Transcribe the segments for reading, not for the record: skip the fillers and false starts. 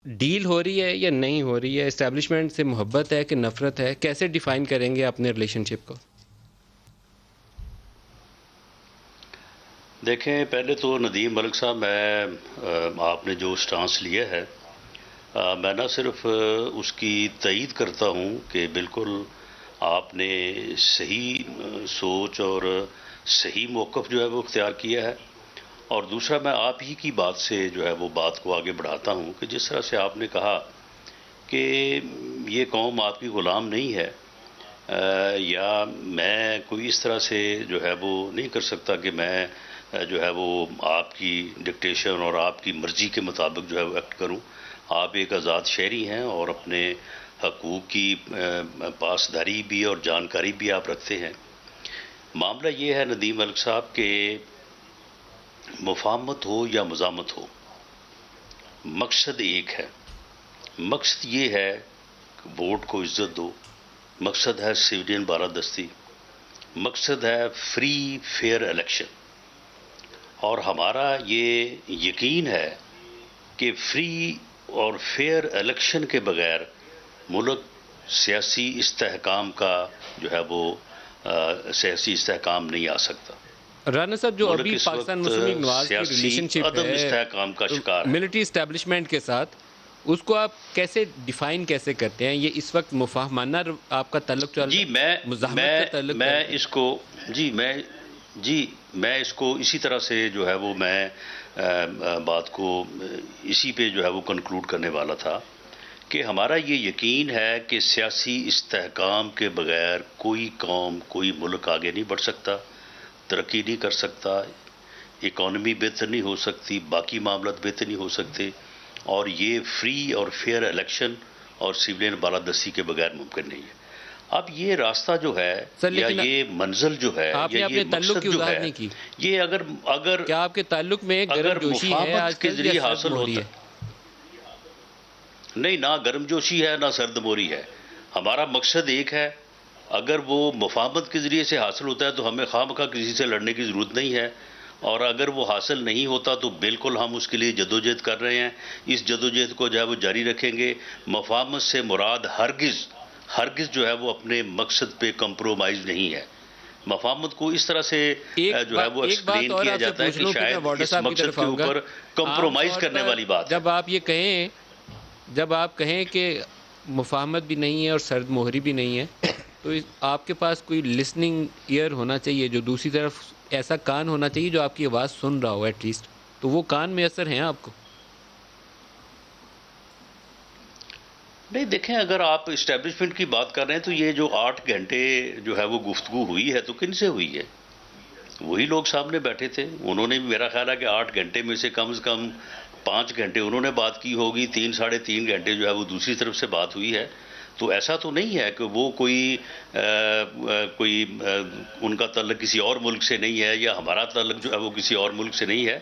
Deal ہو رہی ہے یا نہیں ہو رہی ہے؟ اسٹیبلشمنٹ سے محبت ہے کہ نفرت ہے؟ کیسے ڈیفائن کریں گے اپنے ریلیشن شپ کو؟ دیکھیں، پہلے تو ندیم ملک صاحب، آپ نے جو سٹانس لیا ہے، میں نہ صرف اس کی تائید کرتا ہوں کہ بالکل آپ نے صحیح سوچ اور صحیح موقف جو ہے وہ اختیار کیا ہے، اور دوسرا میں آپ ہی کی بات سے جو ہے وہ بات کو آگے بڑھاتا ہوں کہ جس طرح سے آپ نے کہا کہ یہ قوم آپ کی غلام نہیں ہے، یا میں کوئی اس طرح سے جو ہے وہ نہیں کر سکتا کہ میں جو ہے وہ آپ کی ڈکٹیشن اور آپ کی مرضی کے مطابق جو ہے وہ ایکٹ کروں۔ آپ ایک آزاد شہری ہیں اور اپنے حقوق کی پاسداری بھی اور جانکاری بھی آپ رکھتے ہیں۔ معاملہ یہ ہے ندیم ملک صاحب کہ مفاہمت ہو یا مزاحمت ہو، مقصد ایک ہے۔ مقصد یہ ہے کہ ووٹ کو عزت دو، مقصد ہے سویلین بالادستی، مقصد ہے فری فیئر الیکشن، اور ہمارا یہ یقین ہے کہ فری اور فیئر الیکشن کے بغیر ملک سیاسی استحکام کا جو ہے وہ سیاسی استحکام نہیں آ سکتا۔ رانا صاحب، جو ملک ابھی اس پاکستان وقت مسلم لیگ نواز کی سیاسی ریلیشن شپ عدم ہے استحکام کا شکار ہے۔ ملٹری اسٹیبلشمنٹ کے ساتھ، اس کو آپ کیسے ڈیفائن کیسے کرتے ہیں؟ یہ اس وقت مفاہمانہ آپ کا تعلق چل جی رہا ہے، مزاحمت کا تعلق چل میں رہا ہے؟ اس کو میں اس کو اسی طرح سے جو ہے وہ میں بات کو اسی پہ جو ہے وہ کنکلوڈ کرنے والا تھا کہ ہمارا یہ یقین ہے کہ سیاسی استحکام کے بغیر کوئی قوم، کوئی ملک آگے نہیں بڑھ سکتا، ترقی نہیں کر سکتا، اکانومی بہتر نہیں ہو سکتی، باقی معاملات بہتر نہیں ہو سکتے، اور یہ فری اور فیئر الیکشن اور سویلین بالادستی کے بغیر ممکن نہیں ہے۔ اب یہ راستہ جو ہے، سر یا لیکن یہ منزل جو ہے، آپ یا نے یہ اپنے تعلق کی مقصد جو وضاحت ہے، نہیں کی۔ یہ اگر کیا آپ کے تعلق میں گرم اگر جوشی ہے مفاہمت آج کے کل یا ذریعے سرد حاصل موری ہوتا، ہے؟ نہیں، نہ گرم جوشی ہے نہ سرد موری ہے، ہمارا مقصد ایک ہے۔ اگر وہ مفاہمت کے ذریعے سے حاصل ہوتا ہے تو ہمیں خواہ کسی سے لڑنے کی ضرورت نہیں ہے، اور اگر وہ حاصل نہیں ہوتا تو بالکل ہم اس کے لیے جدوجہد کر رہے ہیں، اس جدوجہد کو جو ہے وہ جاری رکھیں گے۔ مفاہمت سے مراد ہرگز جو ہے وہ اپنے مقصد پہ کمپرومائز نہیں ہے۔ مفاہمت کو اس طرح سے جو ہے وہ ایک بات ایکسپلین اور کیا آپ سے جاتا ہے پوچھ کہ لوں، پھر میں شاید وارڈر اس صاحب کی مقصد طرف کے آؤں گا۔ اوپر عام کمپرومائز طور کرنے پر والی بات ہے۔ جب آپ کہیں کہ مفاہمت بھی نہیں ہے اور سرد مہری بھی نہیں ہے، تو آپ کے پاس کوئی لسننگ ایئر ہونا چاہیے، جو دوسری طرف ایسا کان ہونا چاہیے جو آپ کی آواز سن رہا ہو ایٹ لیسٹ، تو وہ کان میسر ہیں آپ کو؟ نہیں، دیکھیں، اگر آپ اسٹیبلشمنٹ کی بات کر رہے ہیں تو یہ جو 8 گھنٹے جو ہے وہ گفتگو ہوئی ہے تو کن سے ہوئی ہے؟ وہی لوگ سامنے بیٹھے تھے، انہوں نے بھی، میرا خیال ہے کہ 8 گھنٹے میں سے کم 5 گھنٹے انہوں نے بات کی ہوگی، 3 ساڑھے 3 گھنٹے جو ہے وہ دوسری طرف سے بات ہوئی ہے۔ تو ایسا تو نہیں ہے کہ وہ کوئی ان کا تعلق کسی اور ملک سے نہیں ہے، یا ہمارا تعلق جو ہے وہ کسی اور ملک سے نہیں ہے۔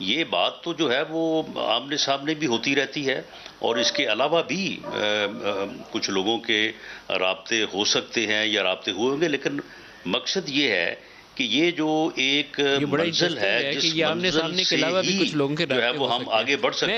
یہ بات تو جو ہے وہ آمنے سامنے بھی ہوتی رہتی ہے، اور اس کے علاوہ بھی کچھ لوگوں کے رابطے ہو سکتے ہیں یا رابطے ہوئے ہوں گے، لیکن مقصد یہ ہے کہ یہ جو ایک یہ بڑا منزل ہے، انٹرسٹنگ ہے کہ جس یہ آمنے منزل سامنے کے سے علاوہ بھی ہی کچھ لوگوں کے جو ہے رابطے وہ ہو ہم سکتے آگے بڑھ ہیں۔ سکتے ہیں۔